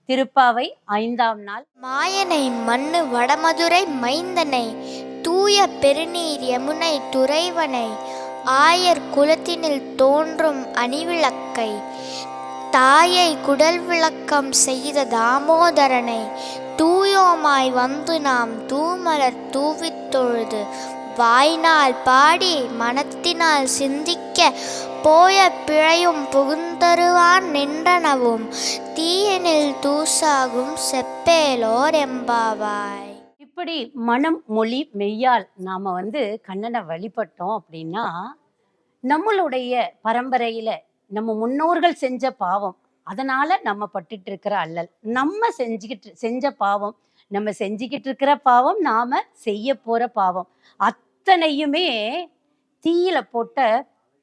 திருப்பாவை 5ஆம் நாள். மாயனை மண்ணு வடமதுரை மைந்தனை தூய பெருநீர் யமுனை துறைவனை ஆயர் குலத்தினில் தோன்றும் அணிவிளக்கை தாயை குடல் விளக்கம் செய்த தாமோதரனை தூயோமாய் வந்து நாம் தூமலர் தூவித் தொழுது வாயினால் பாடி மனத்தினால் சிந்திக்க போய பிழையும் புகுந்தருவான் நின்றனவும் தீயனில் தூசாகும் செப்பேலோர் எம்பாவாய். இப்படி மனம் மொழி மெய்யால் நாம கண்ணனை வழிபட்டோம் அப்படின்னா நம்மளுடைய பரம்பரையில நம்ம முன்னோர்கள் செஞ்ச பாவம், அதனால நம்ம பட்டுட்டு இருக்கிற அல்லல், நம்ம செஞ்ச பாவம், நம்ம செஞ்சுக்கிட்டு இருக்கிற பாவம், நாம செய்ய போற பாவம் அத்தனையுமே தீயில போட்ட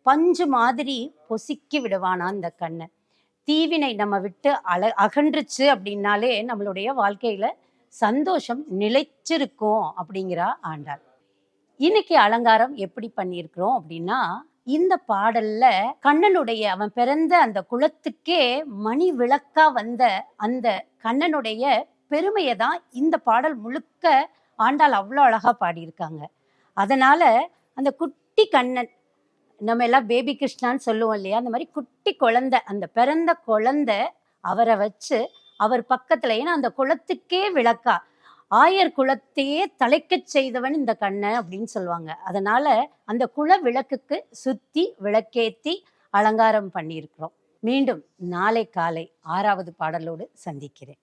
பஞ்சு மாதிரி பொசுக்கி விடுவானா அந்த கண்ணன். தீவினை நம்ம விட்டு அகன்றுச்சு அப்படின்னாலே நம்மளுடைய வாழ்க்கையில சந்தோஷம் நிலைச்சிருக்கும் அப்படிங்கிறா ஆண்டாள். இன்னைக்கு அலங்காரம் எப்படி பண்ணியிருக்கிறோம் அப்படின்னா, இந்த பாடல்ல கண்ணனுடைய அவன் பிறந்த அந்த குலத்துக்கே மணி விளக்கா வந்த அந்த கண்ணனுடைய பெருமையை தான் இந்த பாடல் முழுக்க ஆண்டாள் அவ்வளோ அழகா பாடியிருக்காங்க. அதனால அந்த குட்டி கண்ணன், நம்ம எல்லாம் பேபி கிருஷ்ணான்னு சொல்லுவோம் இல்லையா, அந்த மாதிரி குட்டி குழந்தை, அந்த பிறந்த குழந்தை அவரை வச்சு அவர் பக்கத்துல, ஏன்னா அந்த குலத்துக்கே விளக்கா, ஆயர் குலத்தையே தலைக்கச் செய்தவன் இந்த கண்ணன் அப்படின்னு சொல்லுவாங்க. அதனால அந்த குல விளக்குக்கு சுத்தி விளக்கேத்தி அலங்காரம் பண்ணியிருக்கிறோம். மீண்டும் நாளை காலை 6வது பாடலோடு சந்திக்கிறேன்.